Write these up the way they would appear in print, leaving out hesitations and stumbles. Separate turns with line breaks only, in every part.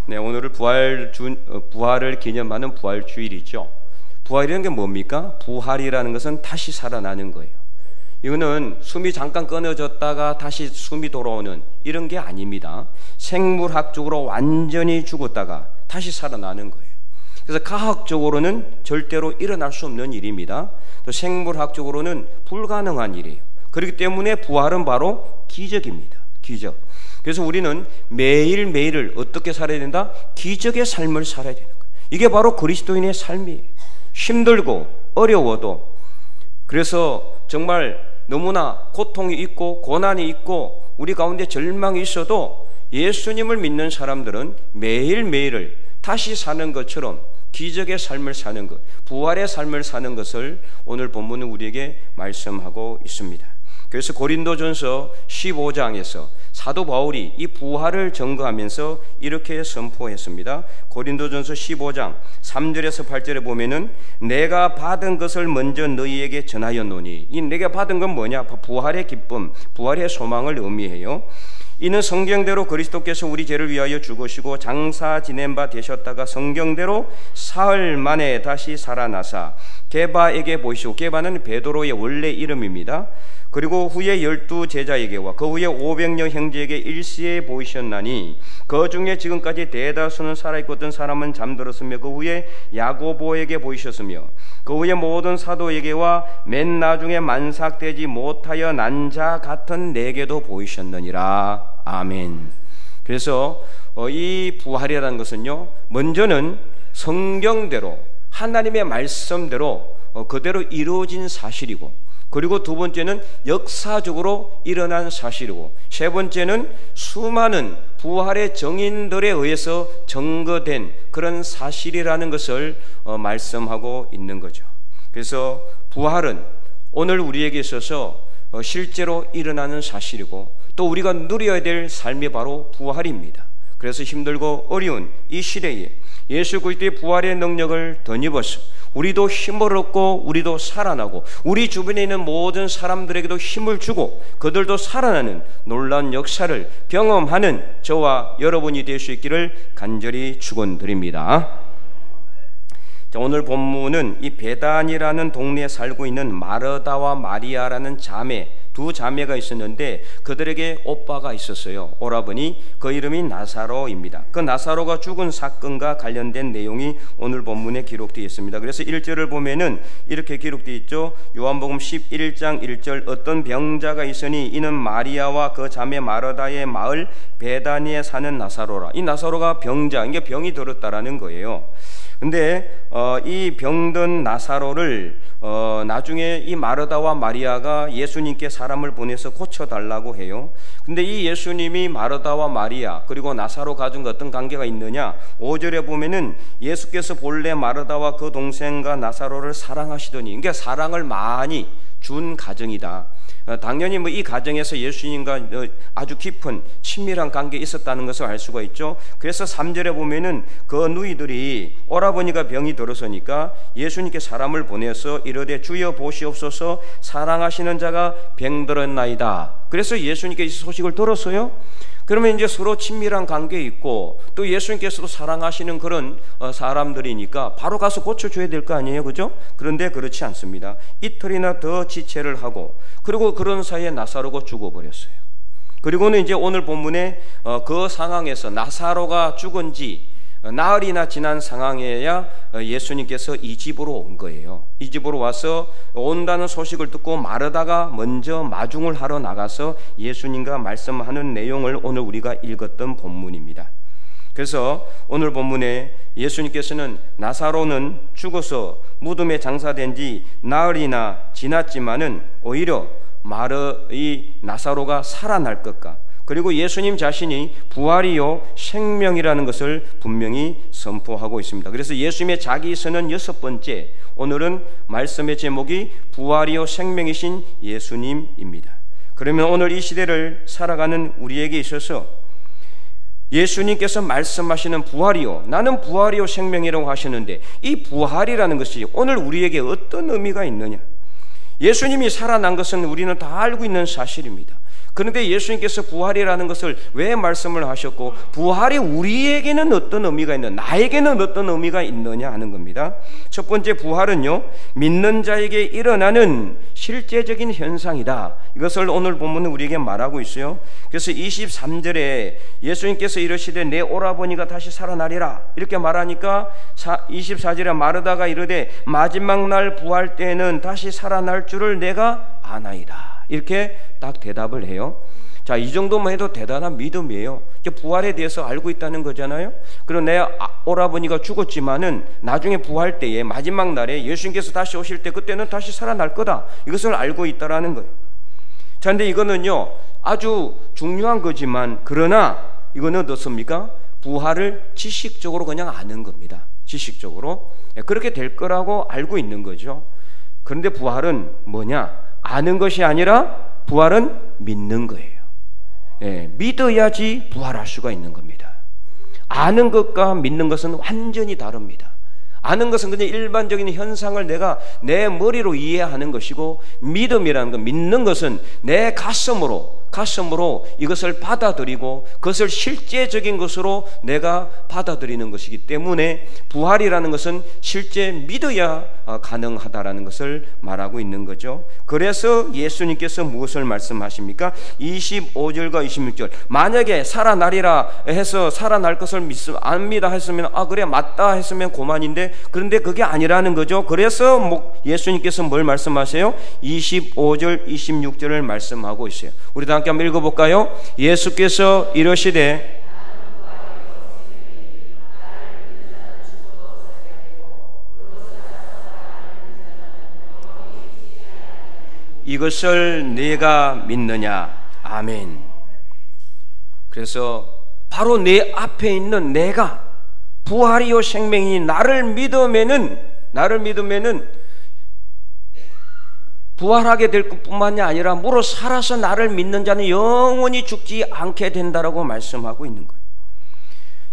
네, 오늘은 부활을 기념하는 부활주일이죠. 부활이라는 게 뭡니까? 부활이라는 것은 다시 살아나는 거예요. 이거는 숨이 잠깐 끊어졌다가 다시 숨이 돌아오는 이런 게 아닙니다. 생물학적으로 완전히 죽었다가 다시 살아나는 거예요. 그래서 과학적으로는 절대로 일어날 수 없는 일입니다. 또 생물학적으로는 불가능한 일이에요. 그렇기 때문에 부활은 바로 기적입니다. 기적. 그래서 우리는 매일매일을 어떻게 살아야 된다? 기적의 삶을 살아야 되는 거예요. 이게 바로 그리스도인의 삶이에요. 힘들고 어려워도, 그래서 정말 너무나 고통이 있고 고난이 있고 우리 가운데 절망이 있어도 예수님을 믿는 사람들은 매일매일을 다시 사는 것처럼 기적의 삶을 사는 것, 부활의 삶을 사는 것을 오늘 본문은 우리에게 말씀하고 있습니다. 그래서 고린도전서 15장에서 사도 바울이 이 부활을 증거하면서 이렇게 선포했습니다. 고린도전서 15장 3절에서 8절에 보면은 내가 받은 것을 먼저 너희에게 전하였노니, 이 내가 받은 건 뭐냐? 부활의 기쁨, 부활의 소망을 의미해요. 이는 성경대로 그리스도께서 우리 죄를 위하여 죽으시고 장사 지낸 바 되셨다가 성경대로 사흘 만에 다시 살아나사 게바에게 보이시고, 게바는 베드로의 원래 이름입니다. 그리고 후에 12 제자에게와 그 후에 500여 형제에게 일시에 보이셨나니 그 중에 지금까지 대다수는 살아있고 어떤 사람은 잠들었으며 그 후에 야고보에게 보이셨으며 그 후에 모든 사도에게와 맨 나중에 만삭되지 못하여 난 자 같은 내게도 보이셨느니라. 아멘. 그래서 이 부활이라는 것은요, 먼저는 성경대로 하나님의 말씀대로 그대로 이루어진 사실이고, 그리고 두 번째는 역사적으로 일어난 사실이고, 세 번째는 수많은 부활의 증인들에 의해서 증거된 그런 사실이라는 것을 말씀하고 있는 거죠. 그래서 부활은 오늘 우리에게 있어서 실제로 일어나는 사실이고, 또 우리가 누려야 될 삶이 바로 부활입니다. 그래서 힘들고 어려운 이 시대에 예수 그리스도의 부활의 능력을 덧입어서 우리도 힘을 얻고 우리도 살아나고 우리 주변에 있는 모든 사람들에게도 힘을 주고 그들도 살아나는 놀라운 역사를 경험하는 저와 여러분이 될 수 있기를 간절히 축원드립니다. 오늘 본문은 이 베단이라는 동네에 살고 있는 마르다와 마리아라는 두 자매가 있었는데 그들에게 오빠가 있었어요. 오라버니, 그 이름이 나사로입니다. 그 나사로가 죽은 사건과 관련된 내용이 오늘 본문에 기록되어 있습니다. 그래서 1절을 보면은 이렇게 기록되어 있죠. 요한복음 11장 1절, 어떤 병자가 있으니 이는 마리아와 그 자매 마르다의 마을 베다니에 사는 나사로라. 이 나사로가 병자, 이게 병이 들었다라는 거예요. 근데 이 병든 나사로를 나중에 이 마르다와 마리아가 예수님께 사람을 보내서 고쳐달라고 해요. 근데 이 예수님이 마르다와 마리아 그리고 나사로 가정과 어떤 관계가 있느냐? 5절에 보면은 예수께서 본래 마르다와 그 동생과 나사로를 사랑하시더니, 그러니까 사랑을 많이 준 가정이다. 당연히 이 가정에서 예수님과 아주 깊은 친밀한 관계에 있었다는 것을 알 수가 있죠. 그래서 3절에 보면은 그 누이들이 오라버니가 병이 들어서니까 예수님께 사람을 보내서 이르되 주여 보시옵소서, 사랑하시는 자가 병들었나이다. 그래서 예수님께 이 소식을 들었어요. 그러면 이제 서로 친밀한 관계에 있고 또 예수님께서도 사랑하시는 그런 사람들이니까 바로 가서 고쳐줘야 될 거 아니에요, 그죠? 그런데 그렇지 않습니다. 이틀이나 더 지체를 하고, 그리고 그런 사이에 나사로가 죽어버렸어요. 그리고는 이제 오늘 본문에 그 상황에서 나사로가 죽은 지 나흘이나 지난 상황에야 예수님께서 이 집으로 온 거예요. 이 집으로 와서 온다는 소식을 듣고 마르다가 먼저 마중을 하러 나가서 예수님과 말씀하는 내용을 오늘 우리가 읽었던 본문입니다. 그래서 오늘 본문에 예수님께서는 나사로는 죽어서 무덤에 장사된 지 나흘이나 지났지만은 오히려 이 나사로가 살아날 것과, 그리고 예수님 자신이 부활이요 생명이라는 것을 분명히 선포하고 있습니다. 그래서 예수님의 자기서는 6번째, 오늘은 말씀의 제목이 부활이요 생명이신 예수님입니다. 그러면 오늘 이 시대를 살아가는 우리에게 있어서 예수님께서 말씀하시는 부활이요, 나는 부활이요 생명이라고 하시는데 이 부활이라는 것이 오늘 우리에게 어떤 의미가 있느냐? 예수님이 살아난 것은 우리는 다 알고 있는 사실입니다. 그런데 예수님께서 부활이라는 것을 왜 말씀을 하셨고, 부활이 우리에게는 어떤 의미가 있느냐, 나에게는 어떤 의미가 있느냐 하는 겁니다. 첫 번째, 부활은요, 믿는 자에게 일어나는 실제적인 현상이다. 이것을 오늘 본문은 우리에게 말하고 있어요. 그래서 23절에 예수님께서 이르시되 내 오라버니가 다시 살아나리라 이렇게 말하니까 24절에 마르다가 이르되 마지막 날 부활 때에는 다시 살아날 줄을 내가 아나이다 이렇게 딱 대답을 해요. 자, 이 정도만 해도 대단한 믿음이에요. 부활에 대해서 알고 있다는 거잖아요. 그리고 내 오라버니가 죽었지만은 나중에 부활 때에 마지막 날에 예수님께서 다시 오실 때 그때는 다시 살아날 거다, 이것을 알고 있다라는 거예요. 자, 근데 이거는요 아주 중요한 거지만, 그러나 이거는 어떻습니까? 부활을 지식적으로 그냥 아는 겁니다. 지식적으로 그렇게 될 거라고 알고 있는 거죠. 그런데 부활은 뭐냐? 아는 것이 아니라 부활은 믿는 거예요. 믿어야지 부활할 수가 있는 겁니다. 아는 것과 믿는 것은 완전히 다릅니다. 아는 것은 그냥 일반적인 현상을 내가 내 머리로 이해하는 것이고, 믿음이라는 것, 믿는 것은 내 가슴으로 이것을 받아들이고 그것을 실제적인 것으로 내가 받아들이는 것이기 때문에 부활이라는 것은 실제 믿어야 가능하다라는 것을 말하고 있는 거죠. 그래서 예수님께서 무엇을 말씀하십니까? 25절과 26절, 만약에 살아나리라 해서 살아날 것을 압니다 했으면 그래 맞다 했으면 고만인데, 그런데 그게 아니라는 거죠. 그래서 예수님께서 뭘 말씀하세요? 25절 26절을 말씀하고 있어요. 우리 다 함께 한번 읽어볼까요? 예수께서 이르시되 이것을 네가 믿느냐? 아멘. 그래서 바로 내 앞에 있는 내가 부활이요 생명이 나를 믿으면은 부활하게 될 것뿐만이 아니라 무릇 살아서 나를 믿는 자는 영원히 죽지 않게 된다라고 말씀하고 있는 거예요.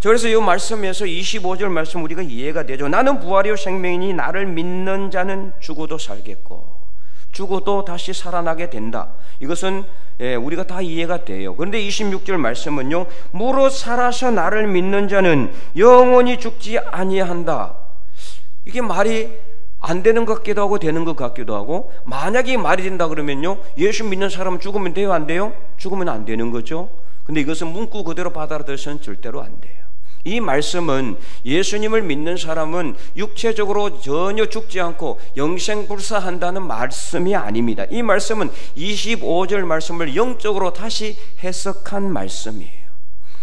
그래서 이 말씀에서 25절 말씀 우리가 이해가 되죠. 나는 부활이요 생명이니 나를 믿는 자는 죽어도 살겠고 죽어도 다시 살아나게 된다. 이것은 우리가 다 이해가 돼요. 그런데 26절 말씀은요, 무릇 살아서 나를 믿는 자는 영원히 죽지 아니한다. 이게 말이 안 되는 것 같기도 하고 되는 것 같기도 하고, 만약에 말이 된다 그러면요, 예수 믿는 사람은 죽으면 돼요, 안 돼요? 죽으면 안 되는 거죠. 근데 이것은 문구 그대로 받아들여서는 절대로 안 돼요. 이 말씀은 예수님을 믿는 사람은 육체적으로 전혀 죽지 않고 영생불사한다는 말씀이 아닙니다. 이 말씀은 25절 말씀을 영적으로 다시 해석한 말씀이에요.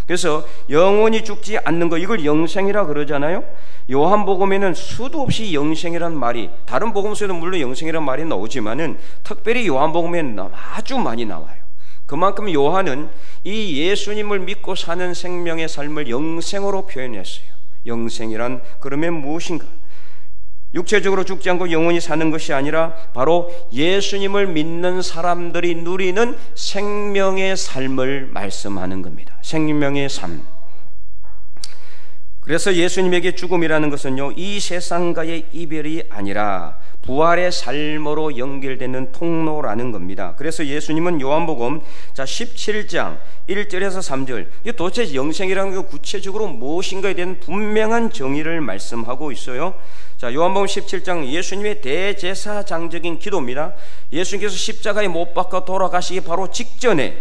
그래서 영원히 죽지 않는 거, 이걸 영생이라 그러잖아요. 요한복음에는 수도 없이 영생이란 말이, 다른 복음서에도 물론 영생이란 말이 나오지만은 특별히 요한복음에는 아주 많이 나와요. 그만큼 요한은 이 예수님을 믿고 사는 생명의 삶을 영생으로 표현했어요. 영생이란 그러면 무엇인가? 육체적으로 죽지 않고 영원히 사는 것이 아니라 바로 예수님을 믿는 사람들이 누리는 생명의 삶을 말씀하는 겁니다. 생명의 삶. 그래서 예수님에게 죽음이라는 것은요, 이 세상과의 이별이 아니라 부활의 삶으로 연결되는 통로라는 겁니다. 그래서 예수님은 요한복음 17장 1절에서 3절, 도대체 영생이라는 게 구체적으로 무엇인가에 대한 분명한 정의를 말씀하고 있어요. 자, 요한복음 17장 예수님의 대제사장적인 기도입니다. 예수님께서 십자가에 못 박혀 돌아가시기 바로 직전에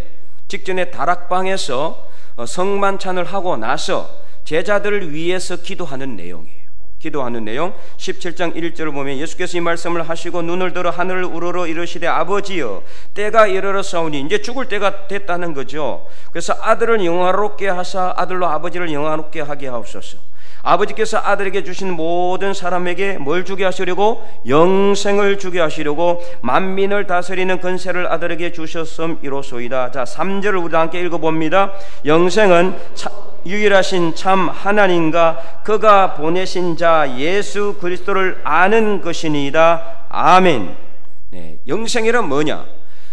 다락방에서 성만찬을 하고 나서 제자들을 위해서 기도하는 내용이에요. 기도하는 내용 17장 1절을 보면 예수께서 이 말씀을 하시고 눈을 들어 하늘을 우러러 이르시되 아버지여 때가 이르렀사오니, 이제 죽을 때가 됐다는 거죠. 그래서 아들을 영화롭게 하사 아들로 아버지를 영화롭게 하게 하옵소서. 아버지께서 아들에게 주신 모든 사람에게 뭘 주게 하시려고? 영생을 주게 하시려고 만민을 다스리는 권세를 아들에게 주셨음이로소이다. 자, 3절을 우리 함께 읽어봅니다. 영생은 유일하신 참 하나님과 그가 보내신 자 예수 그리스도를 아는 것이니이다. 아멘. 네, 영생이란 뭐냐?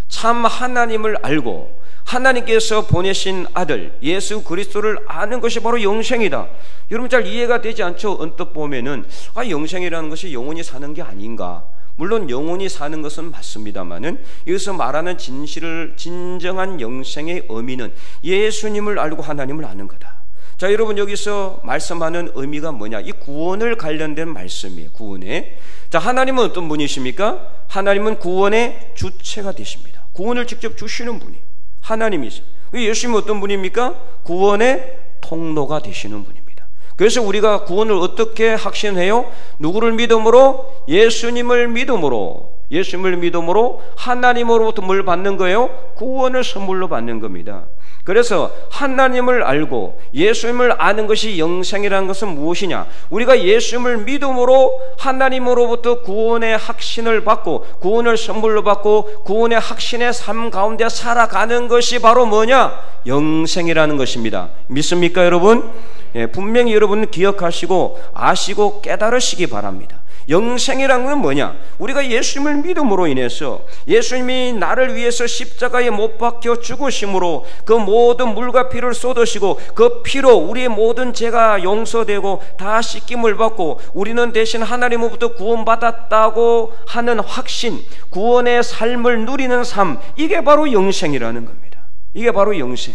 참 하나님을 알고 하나님께서 보내신 아들 예수 그리스도를 아는 것이 바로 영생이다. 여러분 잘 이해가 되지 않죠? 언뜻 보면은 영생이라는 것이 영원히 사는 게 아닌가, 물론 영원히 사는 것은 맞습니다만은 여기서 말하는 진정한 영생의 의미는 예수님을 알고 하나님을 아는 거다. 자, 여러분 여기서 말씀하는 의미가 뭐냐? 이 구원을 관련된 말씀이에요. 구원에. 자, 하나님은 어떤 분이십니까? 하나님은 구원의 주체가 되십니다. 구원을 직접 주시는 분이 하나님이세요. 예수님은 어떤 분입니까? 구원의 통로가 되시는 분입니다. 그래서 우리가 구원을 어떻게 확신해요? 누구를 믿음으로? 예수님을 믿음으로. 예수님을 믿음으로 하나님으로부터 뭘 받는 거예요? 구원을 선물로 받는 겁니다. 그래서 하나님을 알고 예수님을 아는 것이 영생이라는 것은 무엇이냐? 우리가 예수님을 믿음으로 하나님으로부터 구원의 확신을 받고 구원을 선물로 받고 구원의 확신의 삶 가운데 살아가는 것이 바로 뭐냐? 영생이라는 것입니다. 믿습니까, 여러분? 예, 분명히 여러분 기억하시고 아시고 깨달으시기 바랍니다. 영생이라는 건 뭐냐? 우리가 예수님을 믿음으로 인해서 예수님이 나를 위해서 십자가에 못 박혀 죽으심으로 그 모든 물과 피를 쏟으시고 그 피로 우리의 모든 죄가 용서되고 다 씻김을 받고 우리는 대신 하나님으로부터 구원받았다고 하는 확신, 구원의 삶을 누리는 삶, 이게 바로 영생이라는 겁니다. 이게 바로 영생.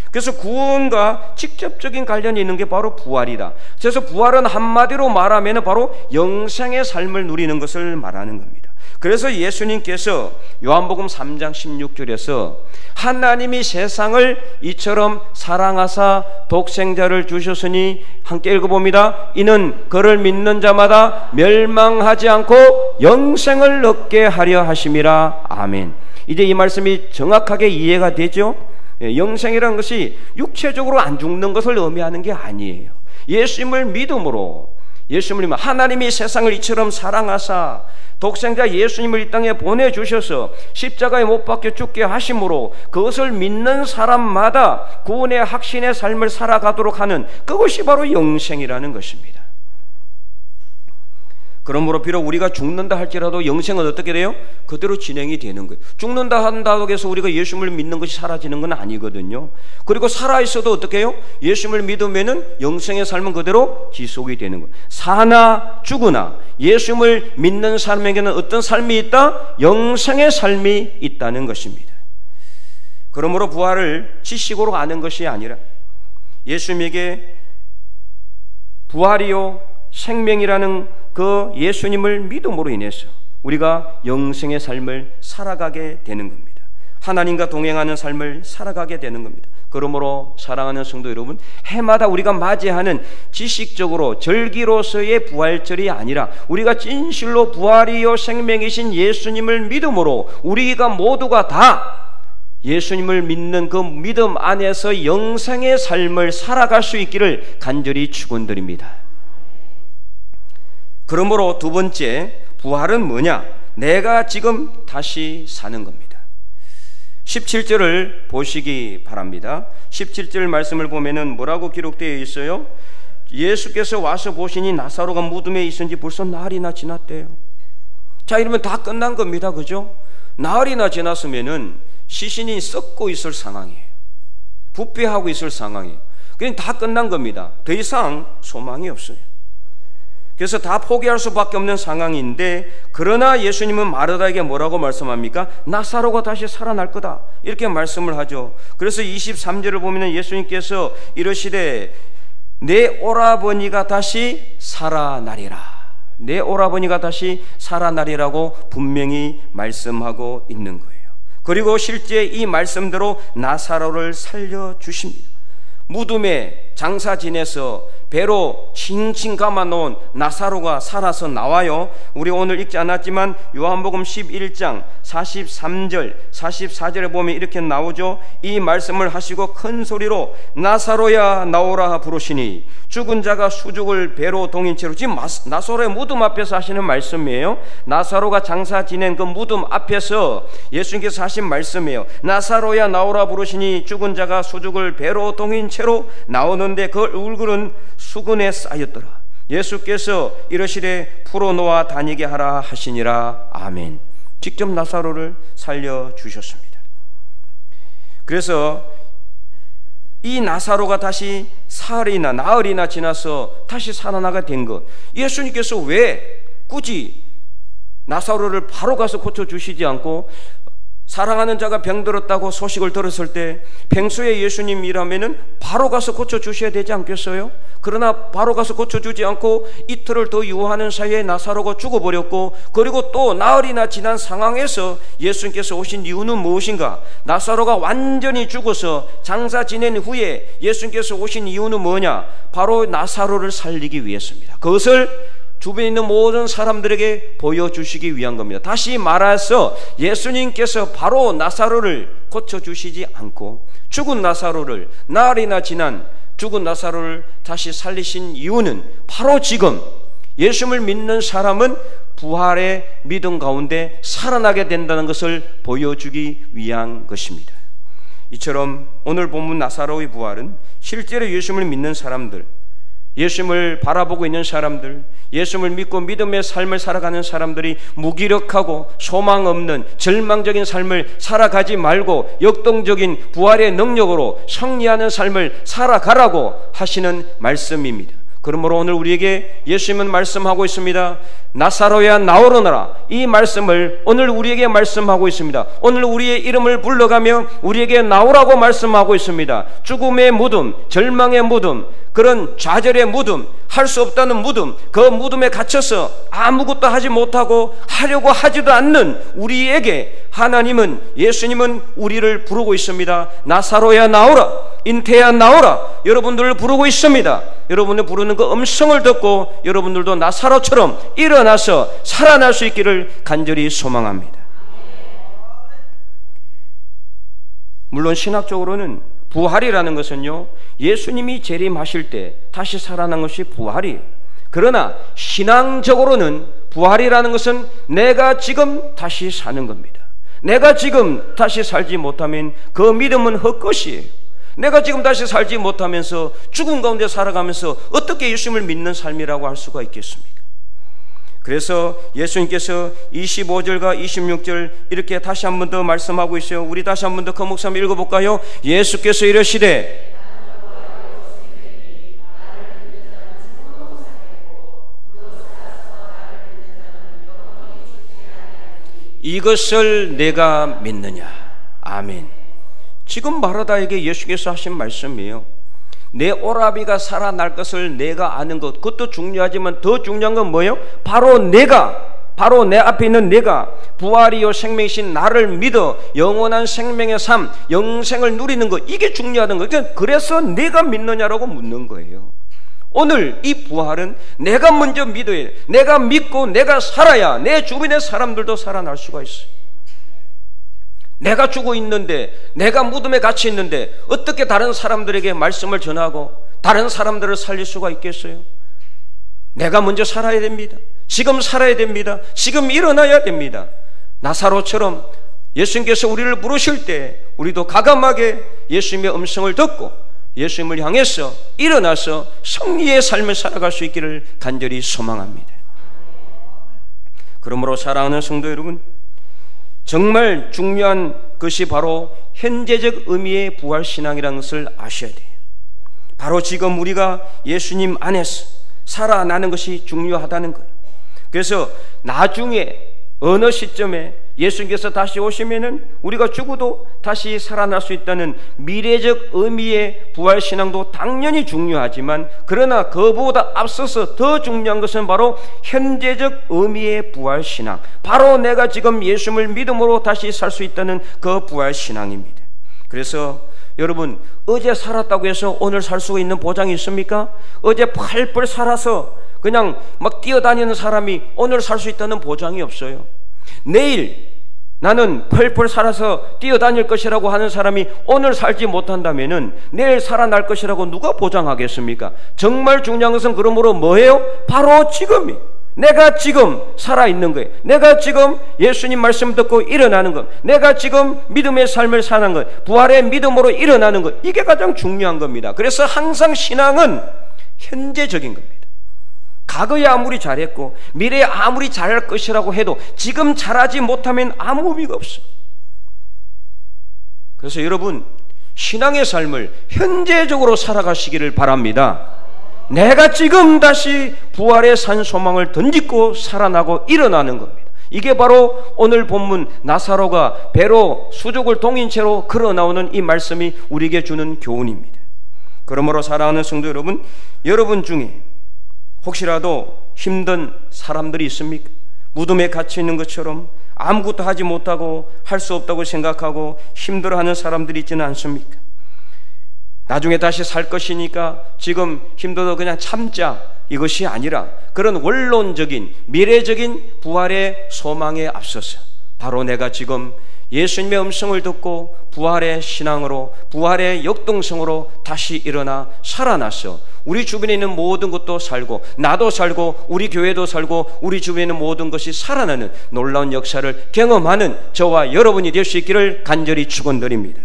그래서 구원과 직접적인 관련이 있는 게 바로 부활이다. 그래서 부활은 한마디로 말하면 바로 영생의 삶을 누리는 것을 말하는 겁니다. 그래서 예수님께서 요한복음 3장 16절에서 하나님이 세상을 이처럼 사랑하사 독생자를 주셨으니 함께 읽어봅니다. 이는 그를 믿는 자마다 멸망하지 않고 영생을 얻게 하려 하심이라. 아멘. 이제 이 말씀이 정확하게 이해가 되죠? 영생이라는 것이 육체적으로 안 죽는 것을 의미하는 게 아니에요. 예수님을 믿음으로, 예수님을 하나님이 세상을 이처럼 사랑하사 독생자 예수님을 이 땅에 보내주셔서 십자가에 못 박혀 죽게 하심으로 그것을 믿는 사람마다 구원의 확신의 삶을 살아가도록 하는 그것이 바로 영생이라는 것입니다. 그러므로 비록 우리가 죽는다 할지라도 영생은 어떻게 돼요? 그대로 진행이 되는 거예요. 죽는다 한다고 해서 우리가 예수님을 믿는 것이 사라지는 건 아니거든요. 그리고 살아있어도 어떻게 해요? 예수님을 믿으면은 영생의 삶은 그대로 지속이 되는 거예요. 사나 죽으나 예수님을 믿는 사람에게는 어떤 삶이 있다? 영생의 삶이 있다는 것입니다. 그러므로 부활을 지식으로 아는 것이 아니라 예수님에게 부활이요 생명이라는 그 예수님을 믿음으로 인해서 우리가 영생의 삶을 살아가게 되는 겁니다. 하나님과 동행하는 삶을 살아가게 되는 겁니다. 그러므로 사랑하는 성도 여러분, 해마다 우리가 맞이하는 지식적으로 절기로서의 부활절이 아니라 우리가 진실로 부활이요 생명이신 예수님을 믿음으로 우리가 모두가 다 예수님을 믿는 그 믿음 안에서 영생의 삶을 살아갈 수 있기를 간절히 축원드립니다. 그러므로 두 번째, 부활은 뭐냐? 내가 지금 다시 사는 겁니다. 17절을 보시기 바랍니다. 17절 말씀을 보면은 뭐라고 기록되어 있어요? 예수께서 와서 보시니 나사로가 무덤에 있은 지 벌써 나흘이나 지났대요. 자, 이러면 다 끝난 겁니다. 그죠? 나흘이나 지났으면은 시신이 썩고 있을 상황이에요. 부패하고 있을 상황이에요. 그냥 다 끝난 겁니다. 더 이상 소망이 없어요. 그래서 다 포기할 수밖에 없는 상황인데, 그러나 예수님은 마르다에게 뭐라고 말씀합니까? 나사로가 다시 살아날 거다, 이렇게 말씀을 하죠. 그래서 23절을 보면 예수님께서 이러시되 내 오라버니가 다시 살아나리라, 내 오라버니가 다시 살아나리라고 분명히 말씀하고 있는 거예요. 그리고 실제 이 말씀대로 나사로를 살려주십니다. 무덤에 장사 지내서 배로 칭칭 감아놓은 나사로가 살아서 나와요. 우리 오늘 읽지 않았지만 요한복음 11장 43절 44절에 보면 이렇게 나오죠. 이 말씀을 하시고 큰 소리로 나사로야 나오라 부르시니 죽은 자가 수족을 배로 동인 채로, 지금 나사로의 무덤 앞에서 하시는 말씀이에요. 나사로가 장사 지낸 그 무덤 앞에서 예수님께서 하신 말씀이에요. 나사로야 나오라 부르시니 죽은 자가 수족을 배로 동인 채로 나오는데 그 얼굴은 수건에 쌓였더라. 예수께서 이러시되 풀어놓아 다니게 하라 하시니라. 아멘. 직접 나사로를 살려주셨습니다. 그래서 이 나사로가 다시 사흘이나 나흘이나 지나서 다시 살아나게 된 것, 예수님께서 왜 굳이 나사로를 바로 가서 고쳐주시지 않고 사랑하는 자가 병들었다고 소식을 들었을 때 평소에 예수님이라면은 바로 가서 고쳐주셔야 되지 않겠어요? 그러나 바로 가서 고쳐주지 않고 이틀을 더 유하는 사이에 나사로가 죽어버렸고, 그리고 또 나흘이나 지난 상황에서 예수님께서 오신 이유는 무엇인가? 나사로가 완전히 죽어서 장사 지낸 후에 예수님께서 오신 이유는 뭐냐? 바로 나사로를 살리기 위해서입니다. 그것을 주변에 있는 모든 사람들에게 보여주시기 위한 겁니다. 다시 말해서 예수님께서 바로 나사로를 고쳐주시지 않고 죽은 나사로를, 나흘이나 지난 죽은 나사로를 다시 살리신 이유는 바로 지금 예수님을 믿는 사람은 부활의 믿음 가운데 살아나게 된다는 것을 보여주기 위한 것입니다. 이처럼 오늘 본문 나사로의 부활은 실제로 예수님을 믿는 사람들, 예수님을 바라보고 있는 사람들, 예수님을 믿고 믿음의 삶을 살아가는 사람들이 무기력하고 소망 없는 절망적인 삶을 살아가지 말고 역동적인 부활의 능력으로 승리하는 삶을 살아가라고 하시는 말씀입니다. 그러므로 오늘 우리에게 예수님은 말씀하고 있습니다. 나사로야 나오너라. 이 말씀을 오늘 우리에게 말씀하고 있습니다. 오늘 우리의 이름을 불러가며 우리에게 나오라고 말씀하고 있습니다. 죽음의 무덤, 절망의 무덤, 그런 좌절의 무덤, 할 수 없다는 무덤, 그 무덤에 갇혀서 아무것도 하지 못하고 하려고 하지도 않는 우리에게 하나님은, 예수님은 우리를 부르고 있습니다. 나사로야 나오라, 인태야 나오라. 여러분들을 부르고 있습니다. 여러분을 부르는 그 음성을 듣고 여러분들도 나사로처럼 일어나서 살아날 수 있기를 간절히 소망합니다. 물론 신학적으로는 부활이라는 것은요, 예수님이 재림하실 때 다시 살아난 것이 부활이에요. 그러나 신앙적으로는 부활이라는 것은 내가 지금 다시 사는 겁니다. 내가 지금 다시 살지 못하면 그 믿음은 헛것이에요. 내가 지금 다시 살지 못하면서 죽음 가운데 살아가면서 어떻게 예수님을 믿는 삶이라고 할 수가 있겠습니까? 그래서 예수님께서 25절과 26절 이렇게 다시 한 번 더 말씀하고 있어요. 우리 다시 한 번 더 그 목소리 읽어볼까요? 예수께서 이르시되 이것을 내가 믿느냐. 아멘. 지금 마르다에게 예수께서 하신 말씀이에요. 내 오라비가 살아날 것을 내가 아는 것, 그것도 중요하지만 더 중요한 건 뭐예요? 바로 내 앞에 있는 내가 부활이요 생명이신 나를 믿어 영원한 생명의 삶, 영생을 누리는 것, 이게 중요하다는 거예요. 그래서 내가 믿느냐라고 묻는 거예요. 오늘 이 부활은 내가 먼저 믿어야 돼. 내가 믿고 내가 살아야 내 주변의 사람들도 살아날 수가 있어요. 내가 죽어 있는데, 내가 무덤에 갇혀 있는데 어떻게 다른 사람들에게 말씀을 전하고 다른 사람들을 살릴 수가 있겠어요? 내가 먼저 살아야 됩니다. 지금 살아야 됩니다. 지금 일어나야 됩니다. 나사로처럼 예수님께서 우리를 부르실 때 우리도 과감하게 예수님의 음성을 듣고 예수님을 향해서 일어나서 승리의 삶을 살아갈 수 있기를 간절히 소망합니다. 그러므로 사랑하는 성도 여러분, 정말 중요한 것이 바로 현재적 의미의 부활신앙이라는 것을 아셔야 돼요. 바로 지금 우리가 예수님 안에서 살아나는 것이 중요하다는 거예요. 그래서 나중에 어느 시점에 예수님께서 다시 오시면은 우리가 죽어도 다시 살아날 수 있다는 미래적 의미의 부활신앙도 당연히 중요하지만, 그러나 그보다 앞서서 더 중요한 것은 바로 현재적 의미의 부활신앙, 바로 내가 지금 예수님을 믿음으로 다시 살 수 있다는 그 부활신앙입니다. 그래서 여러분, 어제 살았다고 해서 오늘 살 수 있는 보장이 있습니까? 어제 팔벌 살아서 그냥 막 뛰어다니는 사람이 오늘 살 수 있다는 보장이 없어요. 내일 나는 펄펄 살아서 뛰어다닐 것이라고 하는 사람이 오늘 살지 못한다면은 내일 살아날 것이라고 누가 보장하겠습니까? 정말 중요한 것은 그러므로 뭐예요? 바로 지금이, 내가 지금 살아있는 거예요. 내가 지금 예수님 말씀 듣고 일어나는 것, 내가 지금 믿음의 삶을 사는 것, 부활의 믿음으로 일어나는 것, 이게 가장 중요한 겁니다. 그래서 항상 신앙은 현재적인 겁니다. 과거에 아무리 잘했고 미래에 아무리 잘할 것이라고 해도 지금 잘하지 못하면 아무 의미가 없어요. 그래서 여러분, 신앙의 삶을 현재적으로 살아가시기를 바랍니다. 내가 지금 다시 부활의 산 소망을 던지고 살아나고 일어나는 겁니다. 이게 바로 오늘 본문 나사로가 배로 수족을 동인 채로 걸어 나오는 이 말씀이 우리에게 주는 교훈입니다. 그러므로 사랑하는 성도 여러분, 여러분 중에 혹시라도 힘든 사람들이 있습니까? 무덤에 갇혀 있는 것처럼 아무것도 하지 못하고 할 수 없다고 생각하고 힘들어하는 사람들이 있지는 않습니까? 나중에 다시 살 것이니까 지금 힘들어도 그냥 참자, 이것이 아니라 그런 원론적인 미래적인 부활의 소망에 앞서서 바로 내가 지금 예수님의 음성을 듣고 부활의 신앙으로, 부활의 역동성으로 다시 일어나 살아나서 우리 주변에 있는 모든 것도 살고, 나도 살고, 우리 교회도 살고, 우리 주변에 있는 모든 것이 살아나는 놀라운 역사를 경험하는 저와 여러분이 될 수 있기를 간절히 축원드립니다.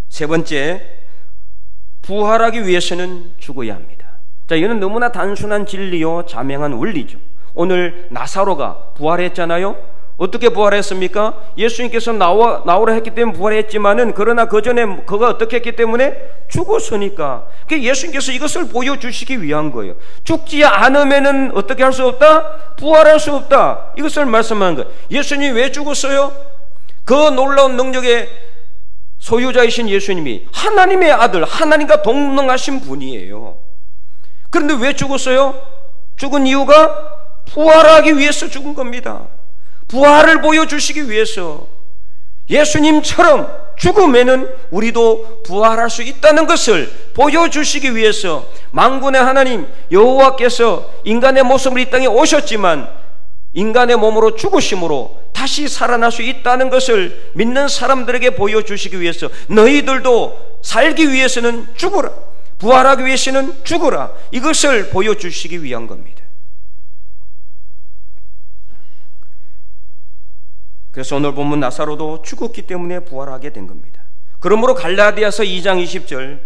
세 번째, 부활하기 위해서는 죽어야 합니다. 자, 이거는 너무나 단순한 진리요 자명한 원리죠. 오늘 나사로가 부활했잖아요. 어떻게 부활했습니까? 예수님께서 나오라 했기 때문에 부활했지만은, 그러나 그 전에 그가 어떻게 했기 때문에? 죽었으니까. 예수님께서 이것을 보여주시기 위한 거예요. 죽지 않으면은 어떻게 할 수 없다? 부활할 수 없다. 이것을 말씀하는 거예요. 예수님이 왜 죽었어요? 그 놀라운 능력의 소유자이신 예수님이 하나님의 아들, 하나님과 동등하신 분이에요. 그런데 왜 죽었어요? 죽은 이유가 부활하기 위해서 죽은 겁니다. 부활을 보여주시기 위해서. 예수님처럼 죽으면은 우리도 부활할 수 있다는 것을 보여주시기 위해서 만군의 하나님 여호와께서 인간의 모습으로 이 땅에 오셨지만 인간의 몸으로 죽으심으로 다시 살아날 수 있다는 것을 믿는 사람들에게 보여주시기 위해서 너희들도 살기 위해서는 죽어라, 부활하기 위해서는 죽어라, 이것을 보여주시기 위한 겁니다. 그래서 오늘 본문 나사로도 죽었기 때문에 부활하게 된 겁니다. 그러므로 갈라디아서 2장 20절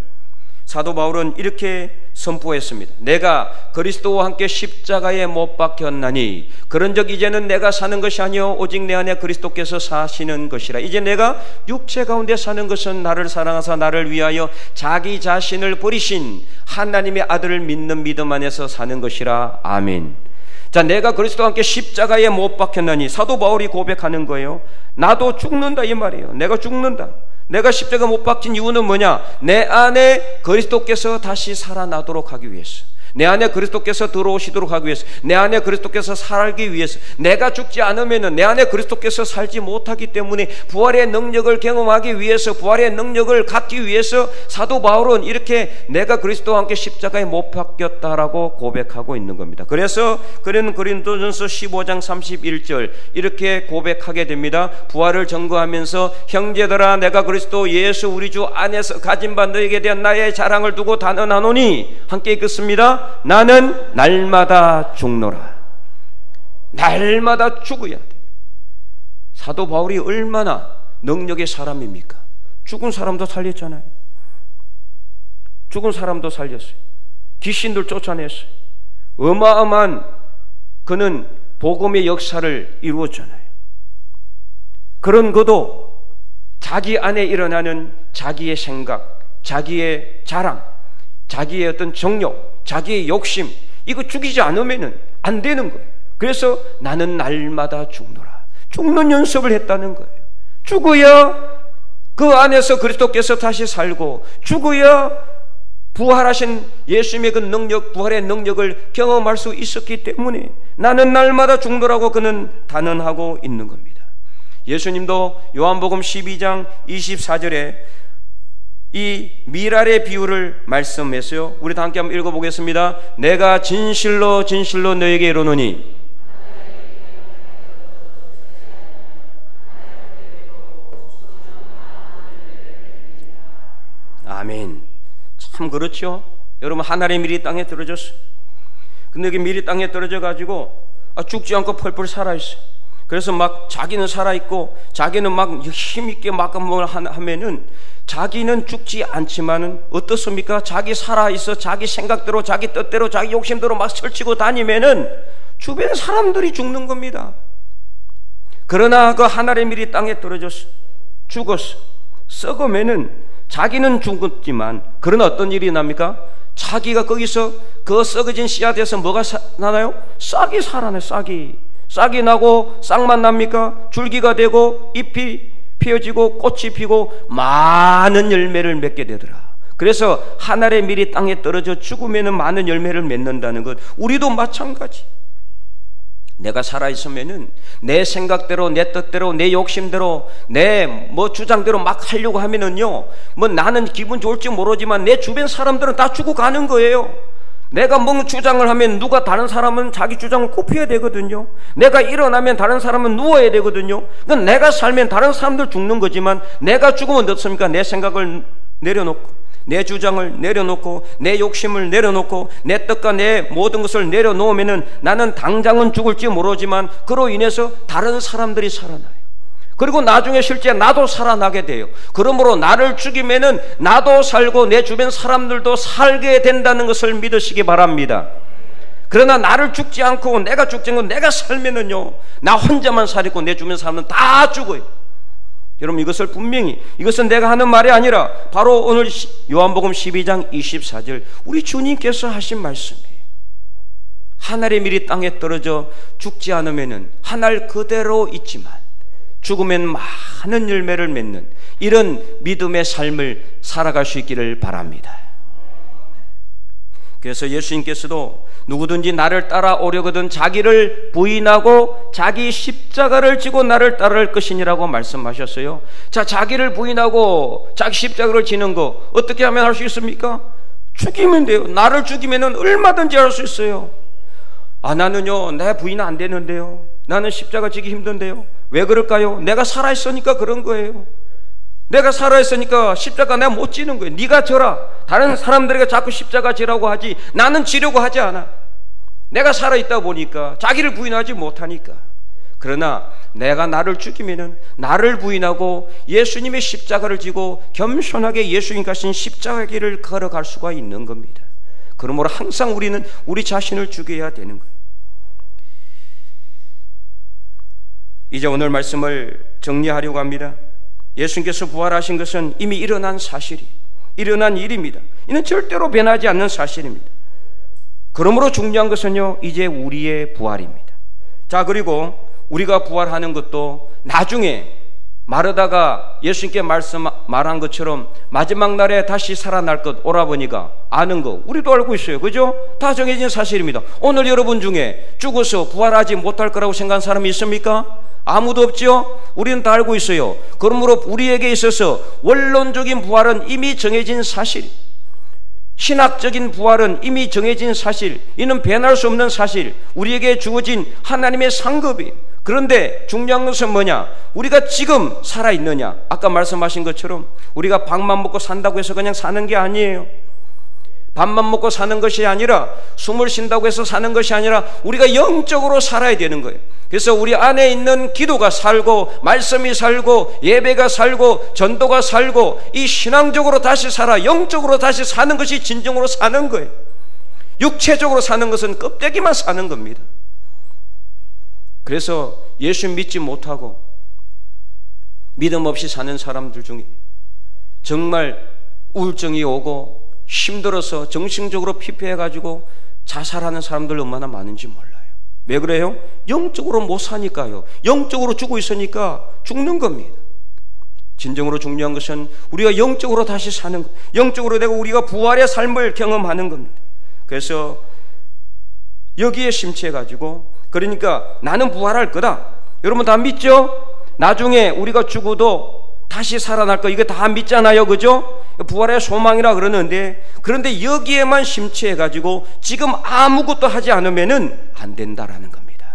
사도 바울은 이렇게 선포했습니다. 내가 그리스도와 함께 십자가에 못 박혔나니 그런즉 이제는 내가 사는 것이 아니요 오직 내 안에 그리스도께서 사시는 것이라. 이제 내가 육체 가운데 사는 것은 나를 사랑하사 나를 위하여 자기 자신을 버리신 하나님의 아들을 믿는 믿음 안에서 사는 것이라. 아멘. 자, 내가 그리스도와 함께 십자가에 못 박혔나니 사도 바울이 고백하는 거예요. 나도 죽는다 이 말이에요. 내가 죽는다. 내가 십자가 못 박힌 이유는 뭐냐? 내 안에 그리스도께서 다시 살아나도록 하기 위해서, 내 안에 그리스도께서 들어오시도록 하기 위해서, 내 안에 그리스도께서 살기 위해서. 내가 죽지 않으면 내 안에 그리스도께서 살지 못하기 때문에 부활의 능력을 경험하기 위해서, 부활의 능력을 갖기 위해서 사도 바울은 이렇게 내가 그리스도와 함께 십자가에 못 박혔다라고 고백하고 있는 겁니다. 그래서 그는 고린도전서 15장 31절 이렇게 고백하게 됩니다. 부활을 전거하면서 형제들아 내가 그리스도 예수 우리 주 안에서 가진 바 너에게 대한 나의 자랑을 두고 단언하노니, 함께 읽겠습니다. 나는 날마다 죽노라. 날마다 죽어야 돼. 사도 바울이 얼마나 능력의 사람입니까? 죽은 사람도 살렸잖아요. 죽은 사람도 살렸어요. 귀신들 쫓아냈어요. 어마어마한 그는 복음의 역사를 이루었잖아요. 그런 그도 자기 안에 일어나는 자기의 생각, 자기의 자랑, 자기의 어떤 정욕, 자기의 욕심, 이거 죽이지 않으면 안 되는 거예요. 그래서 나는 날마다 죽노라. 죽는 연습을 했다는 거예요. 죽어야 그 안에서 그리스도께서 다시 살고, 죽어야 부활하신 예수님의 그 능력, 부활의 능력을 경험할 수 있었기 때문에 나는 날마다 죽노라고 그는 단언하고 있는 겁니다. 예수님도 요한복음 12장 24절에 이 미랄의 비유를 말씀했어요. 우리 다 함께 한번 읽어보겠습니다. 내가 진실로 진실로 너에게 이르노니. 아멘. 참 그렇죠. 여러분, 하늘의 밀이 땅에 떨어졌어요. 근데 그 밀이 땅에 떨어져 가지고 죽지 않고 펄펄 살아있어요. 그래서 막 자기는 살아있고 자기는 막 힘있게 막 뭘 하면은 자기는 죽지 않지만은 어떻습니까? 자기 살아있어 자기 생각대로 자기 뜻대로 자기 욕심대로 막 설치고 다니면은 주변 사람들이 죽는 겁니다. 그러나 그 하늘의 밀이 땅에 떨어졌어, 죽었어, 썩으면은 자기는 죽었지만, 그러나 어떤 일이 납니까? 자기가 거기서 그 썩어진 씨앗에서 뭐가 나나요? 싹이 살아나요. 싹이 나고 싹만 납니까? 줄기가 되고 잎이 피어지고 꽃이 피고 많은 열매를 맺게 되더라. 그래서 한 알의 밀이 땅에 떨어져 죽으면 많은 열매를 맺는다는 것, 우리도 마찬가지. 내가 살아있으면은 내 생각대로, 내 뜻대로, 내 욕심대로, 내 주장대로 막 하려고 하면은요, 나는 기분 좋을지 모르지만 내 주변 사람들은 다 죽어가는 거예요. 내가 주장을 하면 다른 사람은 자기 주장을 굽혀야 되거든요. 내가 일어나면 다른 사람은 누워야 되거든요. 그러니까 내가 살면 다른 사람들 죽는 거지만, 내가 죽으면 어떻습니까? 내 생각을 내려놓고, 내 주장을 내려놓고, 내 욕심을 내려놓고, 내 뜻과 내 모든 것을 내려놓으면은 나는 당장은 죽을지 모르지만 그로 인해서 다른 사람들이 살아나요. 그리고 나중에 실제 나도 살아나게 돼요. 그러므로 나를 죽이면은 나도 살고 내 주변 사람들도 살게 된다는 것을 믿으시기 바랍니다. 그러나 나를 죽지 않고 내가 죽지 않고 내가 살면은요, 나 혼자만 살고 내 주변 사람은 다 죽어요. 여러분, 이것을 분명히, 이것은 내가 하는 말이 아니라 바로 오늘 요한복음 12장 24절 우리 주님께서 하신 말씀이에요. 한 알의 밀이 땅에 떨어져 죽지 않으면은 한 알 그대로 있지만 죽으면 많은 열매를 맺는 이런 믿음의 삶을 살아갈 수 있기를 바랍니다. 그래서 예수님께서도 누구든지 나를 따라오려거든 자기를 부인하고 자기 십자가를 지고 나를 따를 것이니라고 말씀하셨어요. 자, 자기를 부인하고 자기 십자가를 지는 거 어떻게 하면 할 수 있습니까? 죽이면 돼요. 나를 죽이면 얼마든지 할 수 있어요. 나는요, 내 부인 안 되는데요, 나는 십자가 지기 힘든데요. 왜 그럴까요? 내가 살아있으니까 그런 거예요. 내가 살아있으니까 십자가 내가 못 지는 거예요. 네가 져라. 다른 사람들에게 자꾸 십자가 지라고 하지 나는 지려고 하지 않아. 내가 살아있다 보니까 자기를 부인하지 못하니까. 그러나 내가 나를 죽이면은 나를 부인하고 예수님의 십자가를 지고 겸손하게 예수님 가신 십자가 길을 걸어갈 수가 있는 겁니다. 그러므로 항상 우리는 우리 자신을 죽여야 되는 거예요. 이제 오늘 말씀을 정리하려고 합니다. 예수님께서 부활하신 것은 이미 일어난 사실이, 일어난 일입니다. 이는 절대로 변하지 않는 사실입니다. 그러므로 중요한 것은요, 이제 우리의 부활입니다. 자, 그리고 우리가 부활하는 것도 나중에 마르다가 예수님께 말한 것처럼 마지막 날에 다시 살아날 것 오라버니가 아는 거 우리도 알고 있어요. 그죠? 다 정해진 사실입니다. 오늘 여러분 중에 죽어서 부활하지 못할 거라고 생각하는 사람이 있습니까? 아무도 없죠? 우리는 다 알고 있어요. 그러므로 우리에게 있어서 원론적인 부활은 이미 정해진 사실, 신학적인 부활은 이미 정해진 사실, 이는 변할 수 없는 사실, 우리에게 주어진 하나님의 상급이에요. 그런데 중요한 것은 뭐냐? 우리가 지금 살아있느냐? 아까 말씀하신 것처럼 우리가 밥만 먹고 산다고 해서 그냥 사는 게 아니에요. 밥만 먹고 사는 것이 아니라, 숨을 쉰다고 해서 사는 것이 아니라 우리가 영적으로 살아야 되는 거예요. 그래서 우리 안에 있는 기도가 살고, 말씀이 살고, 예배가 살고, 전도가 살고, 이 신앙적으로 다시 살아, 영적으로 다시 사는 것이 진정으로 사는 거예요. 육체적으로 사는 것은 껍데기만 사는 겁니다. 그래서 예수 믿지 못하고 믿음 없이 사는 사람들 중에 정말 우울증이 오고 힘들어서 정신적으로 피폐해가지고 자살하는 사람들 얼마나 많은지 몰라요. 왜 그래요? 영적으로 못 사니까요. 영적으로 죽고 있으니까 죽는 겁니다. 진정으로 중요한 것은 우리가 영적으로 다시 사는 것, 영적으로 되고 우리가 부활의 삶을 경험하는 겁니다. 그래서 여기에 심취해가지고, 그러니까 나는 부활할 거다, 여러분 다 믿죠? 나중에 우리가 죽어도 다시 살아날 거, 이거 다 믿잖아요. 그죠? 부활의 소망이라 그러는데, 그런데 여기에만 심취해가지고 지금 아무것도 하지 않으면은 안 된다라는 겁니다.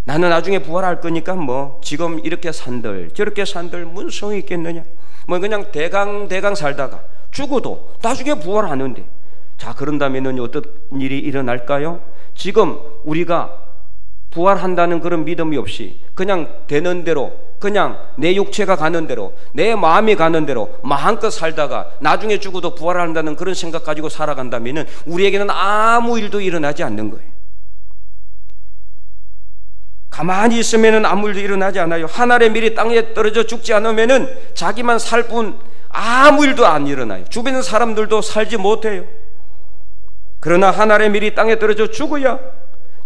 나는 나중에 부활할 거니까 지금 이렇게 산들 저렇게 산들 무슨 소용이 있겠느냐, 그냥 대강 살다가 죽어도 나중에 부활하는데, 자, 그런다면은 어떤 일이 일어날까요? 지금 우리가 부활한다는 그런 믿음이 없이 그냥 되는 대로, 그냥 내 육체가 가는 대로, 내 마음이 가는 대로 마음껏 살다가 나중에 죽어도 부활한다는 그런 생각 가지고 살아간다면 우리에게는 아무 일도 일어나지 않는 거예요. 가만히 있으면 아무 일도 일어나지 않아요. 한 알의 밀이 땅에 떨어져 죽지 않으면 자기만 살 뿐 아무 일도 안 일어나요. 주변 사람들도 살지 못해요. 그러나 한 알의 밀이 땅에 떨어져 죽어야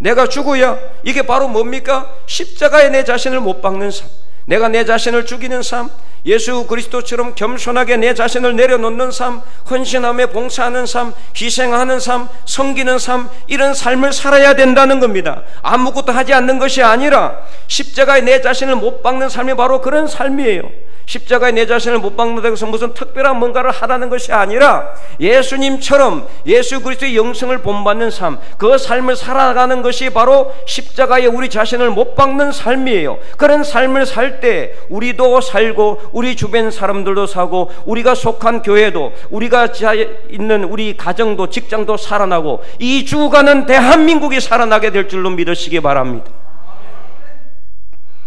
내가 죽어야 이게 바로 뭡니까? 십자가에 내 자신을 못 박는 삶, 내가 내 자신을 죽이는 삶, 예수 그리스도처럼 겸손하게 내 자신을 내려놓는 삶, 헌신하며 봉사하는 삶, 희생하는 삶, 섬기는 삶, 이런 삶을 살아야 된다는 겁니다. 아무것도 하지 않는 것이 아니라 십자가에 내 자신을 못 박는 삶이 바로 그런 삶이에요. 십자가에 내 자신을 못 박는다고 해서 무슨 특별한 뭔가를 하라는 것이 아니라 예수님처럼 예수 그리스도의 영성을 본받는 삶, 그 삶을 살아가는 것이 바로 십자가에 우리 자신을 못 박는 삶이에요. 그런 삶을 살 때 우리도 살고 우리 주변 사람들도 사고 우리가 속한 교회도, 우리가 있는 우리 가정도, 직장도 살아나고 이 주가는 대한민국이 살아나게 될 줄로 믿으시기 바랍니다.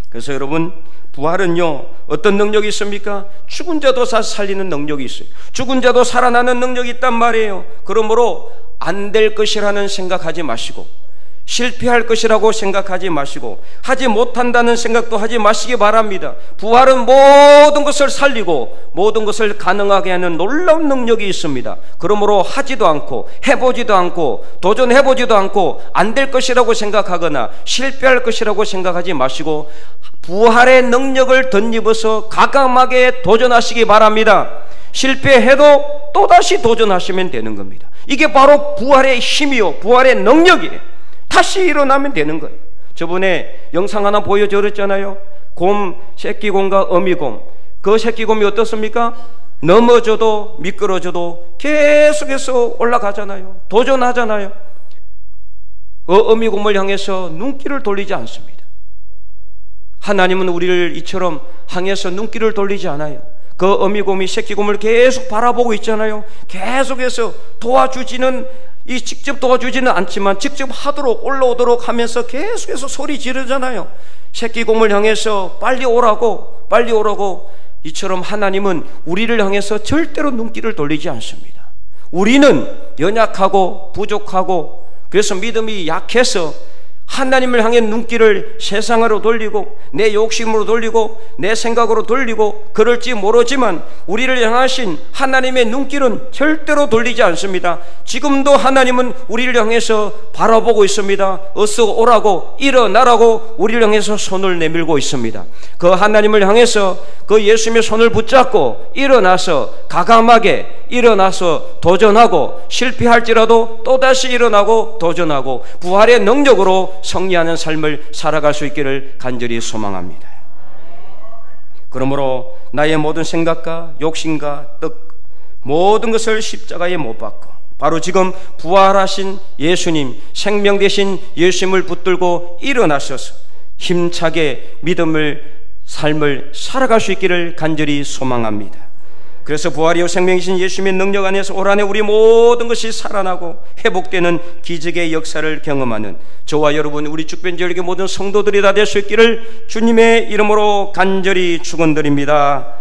그래서 여러분, 부활은요 어떤 능력이 있습니까? 죽은 자도 살리는 능력이 있어요. 죽은 자도 살아나는 능력이 있단 말이에요. 그러므로 안 될 것이라는 생각하지 마시고, 실패할 것이라고 생각하지 마시고, 하지 못한다는 생각도 하지 마시기 바랍니다. 부활은 모든 것을 살리고 모든 것을 가능하게 하는 놀라운 능력이 있습니다. 그러므로 하지도 않고 해보지도 않고 도전해보지도 않고 안 될 것이라고 생각하거나 실패할 것이라고 생각하지 마시고 부활의 능력을 덧입어서 과감하게 도전하시기 바랍니다. 실패해도 또다시 도전하시면 되는 겁니다. 이게 바로 부활의 힘이요, 부활의 능력이에요. 다시 일어나면 되는 거예요. 저번에 영상 하나 보여드렸잖아요. 곰, 새끼곰과 어미곰. 그 새끼곰이 어떻습니까? 넘어져도 미끄러져도 계속해서 올라가잖아요. 도전하잖아요. 어미곰을 향해서 눈길을 돌리지 않습니다. 하나님은 우리를 이처럼 향해서 눈길을 돌리지 않아요. 그 어미곰이 새끼곰을 계속 바라보고 있잖아요. 계속해서 직접 도와주지는 않지만 직접 하도록, 올라오도록 하면서 계속해서 소리 지르잖아요. 새끼곰을 향해서 빨리 오라고. 이처럼 하나님은 우리를 향해서 절대로 눈길을 돌리지 않습니다. 우리는 연약하고 부족하고, 그래서 믿음이 약해서 하나님을 향해 눈길을 세상으로 돌리고 내 욕심으로 돌리고 내 생각으로 돌리고 그럴지 모르지만 우리를 향하신 하나님의 눈길은 절대로 돌리지 않습니다. 지금도 하나님은 우리를 향해서 바라보고 있습니다. 어서 오라고, 일어나라고 우리를 향해서 손을 내밀고 있습니다. 그 하나님을 향해서 그 예수님의 손을 붙잡고 일어나서 과감하게 일어나서 도전하고, 실패할지라도 또다시 일어나고 도전하고 부활의 능력으로 승리하는 삶을 살아갈 수 있기를 간절히 소망합니다. 그러므로 나의 모든 생각과 욕심과 뜻, 모든 것을 십자가에 못 박고 바로 지금 부활하신 예수님, 생명 되신 예수님을 붙들고 일어나셔서 힘차게 삶을 살아갈 수 있기를 간절히 소망합니다. 그래서 부활이요 생명이신 예수님의 능력 안에서 올 한해 우리 모든 것이 살아나고 회복되는 기적의 역사를 경험하는 저와 여러분, 우리 주변지역의 모든 성도들이 다 될 수 있기를 주님의 이름으로 간절히 축원드립니다.